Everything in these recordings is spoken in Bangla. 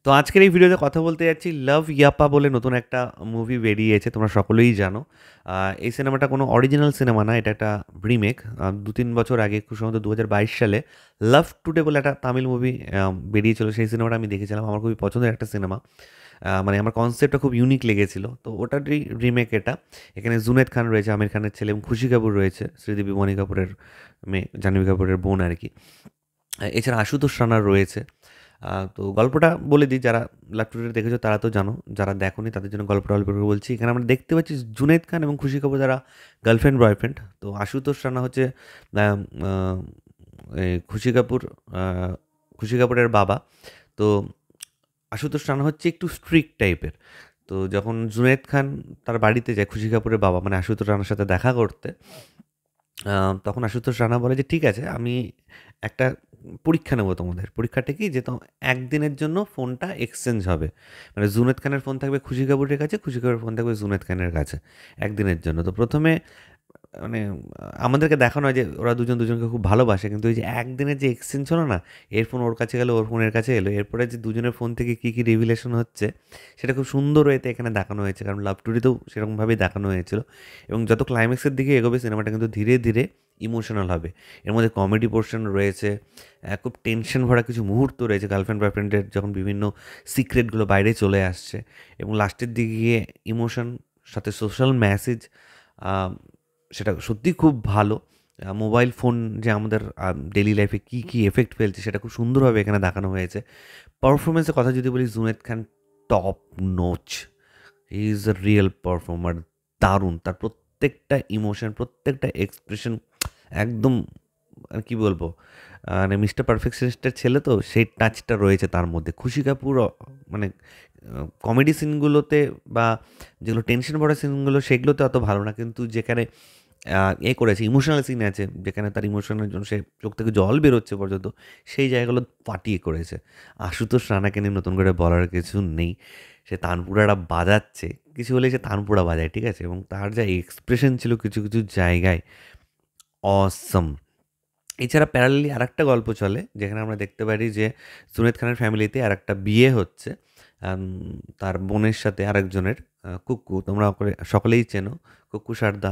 তো আজকের এই ভিডিওতে কথা বলতে যাচ্ছি লাভ ইয়াপ্পা বলে নতুন একটা মুভি বেরিয়েছে, তোমরা সকলেই জানো। এই সিনেমাটা কোনো অরিজিনাল সিনেমা না, এটা একটা রিমেক। ২-৩ বছর আগে, খুব সম্ভবত ২০২২ সালে লাভ টুডে বলে একটা তামিল মুভি বেরিয়েছিল। সেই সিনেমাটা আমি দেখেছিলাম, আমার খুবই পছন্দের একটা সিনেমা। মানে আমার কনসেপ্টটা খুব ইউনিক লেগেছিল, তো ওটারই রিমেক এটা। এখানে জুনেদ খান রয়েছে, আমির খানের ছেলে, এবং খুশি কাপুর রয়েছে, শ্রীদেবী মণি কাপুরের মেয়ে, জাহ্নবী কাপুরের বোন আর কি। এছাড়া আশুতোষ রানার রয়েছে। তো গল্পটা বলে দিই, যারা লাভ টুডে দেখেছো তারা তো জানো, যারা দেখোনি তাদের জন্য গল্পটা অল্প করে বলছি। এখানে আমরা দেখতে পাচ্ছি জুনেদ খান এবং খুশি কাপুর যারা গার্লফ্রেন্ড বয়ফ্রেন্ড। তো আশুতোষ রানা হচ্ছে আহ, আহ, খুশি কাপুর, খুশি কাপুরের বাবা। তো আশুতোষ রানা হচ্ছে একটু স্ট্রিক্ট টাইপের। তো যখন জুনেদ খান তার বাড়িতে যায় খুশি কাপুরের বাবা মানে আশুতোষ রানার সাথে দেখা করতে, তখন আশুতোষ রানা বলে যে ঠিক আছে, আমি একটা পরীক্ষা নেবো তোমাদের। পরীক্ষাটা কি, যে তো একদিনের জন্য ফোনটা এক্সচেঞ্জ হবে। মানে জুনেদ খানের ফোন থাকবে খুশি কাপুরের কাছে, খুশি কাপুরের ফোন থাকবে জুনেদ খানের কাছে একদিনের জন্য। তো প্রথমে মানে আমাদেরকে দেখানো হয় যে ওরা দুজন দুজনকে খুব ভালোবাসে, কিন্তু ওই যে একদিনের যে এক্সচেঞ্জ হলো না, এর ফোন ওর কাছে গেলো, ওর ফোনের কাছে এলো, এরপরে যে দুজনের ফোন থেকে কী কী রিভিলেশন হচ্ছে সেটা খুব সুন্দর ওয়েতে এখানে দেখানো হয়েছে। কারণ লাভ টুডিতেও সেরকমভাবেই দেখানো হয়েছিল। এবং যত ক্লাইম্যাক্সের দিকে এগোবে সিনেমাটা কিন্তু ধীরে ধীরে ইমোশনাল হবে। এর মধ্যে কমেডি পোর্শন রয়েছে, খুব টেনশন ভরা কিছু মুহূর্ত রয়েছে গার্লফ্রেন্ড বয়ফ্রেন্ডের, যখন বিভিন্ন সিক্রেটগুলো বাইরে চলে আসছে। এবং লাস্টের দিকে গিয়ে ইমোশন সাথে সোশ্যাল মেসেজ, সেটা সত্যিই খুব ভালো। মোবাইল ফোন যে আমাদের ডেইলি লাইফে কী কী এফেক্ট ফেলছে সেটা খুব সুন্দরভাবে এখানে দেখানো হয়েছে। পারফরমেন্সের কথা যদি বলি, Junaid Khan top notch, he is a real performer. দারুণ, তার প্রত্যেকটা ইমোশন, প্রত্যেকটা এক্সপ্রেশন একদম, আর কি বলবো, মানে মিস্টার পারফেকশনিস্টের ছেলে, তো সেই টাচটা রয়েছে তার মধ্যে। খুশি কাপুর মানে কমেডি সিনগুলোতে বা যেগুলো টেনশন ভরা সিনগুলো সেগুলোতে অত ভালো না, কিন্তু যেখানে করেছে ইমোশনাল সিন আছে, যেখানে তার ইমোশনের জন্য সে চোখ থেকে জল বেরোচ্ছে পর্যন্ত, সেই জায়গাগুলো ফাটিয়ে করেছে। আশুতোষ রানাকে নিয়ে নতুন করে বলার কিছু নেই। সে তানপুরাটা বাজাচ্ছে, কিছু হলে সে তানপুরা বাজায়, ঠিক আছে। এবং তার যা এক্সপ্রেশন ছিল কিছু কিছু জায়গায়, অসম। এছাড়া প্যারালালি আরেকটা গল্প চলে, যেখানে আমরা দেখতে পারি যে জুনেদ খানের ফ্যামিলিতে আরেকটা বিয়ে হচ্ছে তার বোনের সাথে আরেকজনের, কুক্কু, তোমরা সকলেই চেনো Kukku Sarada,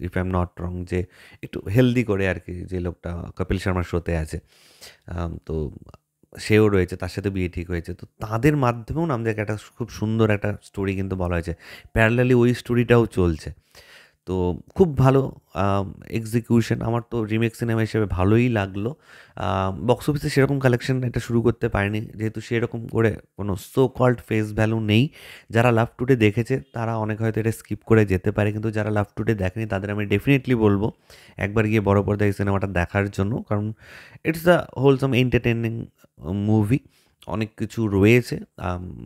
if I am not wrong, যে একটু হেলদি করে আর কি, যে লোকটা কপিল শর্মার শোতে আছে। তো সেও রয়েছে, তার সাথে বিয়ে ঠিক হয়েছে। তো তাদের মাধ্যমেও আমাদেরকে একটা খুব সুন্দর একটা স্টোরি কিন্তু বলা হয়েছে, প্যারালালি ওই স্টোরিটাও চলছে। তো খুব ভালো এক্সিকিউশন, আমার তো রিমেক সিনেমা হিসেবে ভালোই লাগলো। বক্স অফিসে সেরকম কালেকশন এটা শুরু করতে পারেনি, যেহেতু সেরকম করে কোনো সো কল্ড ফেস ভ্যালু নেই। যারা লাভ টুডে দেখেছে তারা অনেক হয়তো এটা স্কিপ করে যেতে পারে, কিন্তু যারা লাভ টুডে দেখেনি তাদের আমি ডেফিনেটলি বলবো একবার গিয়ে বড় পর্দায় এই সিনেমাটা দেখার জন্য। কারণ it's the wholesome entertaining movie, অনেক কিছু রয়েছে।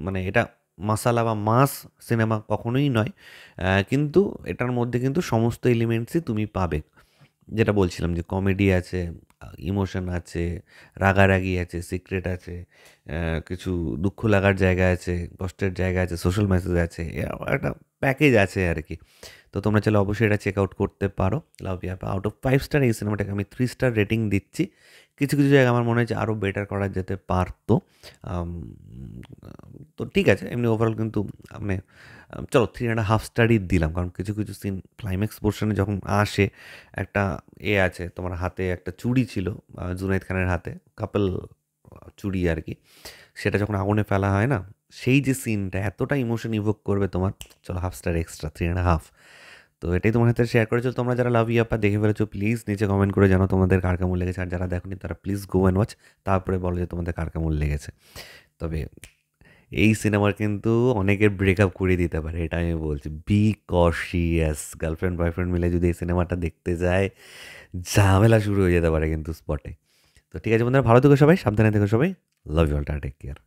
মানে এটা মাসালা বা মাস সিনেমা কখনোই নয়, কিন্তু এটার মধ্যে কিন্তু সমস্ত এলিমেন্টসই তুমি পাবে। যেটা বলছিলাম যে কমেডি আছে, ইমোশন আছে, রাগারাগি আছে, সিক্রেট আছে, কিছু দুঃখ লাগার জায়গা আছে, কষ্টের জায়গা আছে, সোশ্যাল মেসেজ আছে, একটা প্যাকেজ আছে আর কি। তো তোমরা চাইলে অবশ্যই এটা চেক আউট করতে পারো। লাভ ইয়াপা আউট অফ 5 স্টার এই সিনেমাটাকে আমি 3 স্টার রেটিং দিচ্ছি। কিছু কিছু জায়গা আমার মনে হয়েছে আরও বেটার করা যেতে পারতো। আম, তো ঠিক আছে, এমনি ওভারঅল কিন্তু মানে চলো 3.5 স্টারই দিলাম। কারণ কিছু কিছু সিন ক্লাইম্যাক্স পোর্শনে যখন আসে, একটা আছে তোমার হাতে একটা চুড়ি ছিল, জুনাইদ খানের হাতে কাপল চুড়ি আর কি, সেটা যখন আগুনে ফেলা হয় না, সেই যে সিনটা এতটা ইমোশন ইভোক করবে তোমার, চলো 1/2 স্টার এক্সট্রা, 3.5। তো এটাই তোমার সাথে শেয়ার করেছো। তোমরা যারা লাভ ইয়াপ্পা দেখে ফেলেছো প্লিজ নিচে কমেন্ট করে জানো তোমাদের কার কেমন লেগেছে। আর যারা দেখোনি তারা প্লিজ গো অ্যান্ড ওয়াচ, তারপরে বলো যে তোমাদের কার কেমন লেগেছে। তবে এই সিনেমার কিন্তু অনেকের ব্রেকআপ করে দিতে পারে, এটা আমি বলছি। বি কশিয়াস, গার্লফ্রেন্ড বয়ফ্রেন্ড মিলে যদি এই সিনেমাটা দেখতে যায়, ঝামেলা শুরু হয়ে যেতে পারে কিন্তু স্পটে। তো ঠিক আছে বন্ধুরা, ভালো থেকো সবাই, সাবধানে থেকো সবাই, love you all, take care.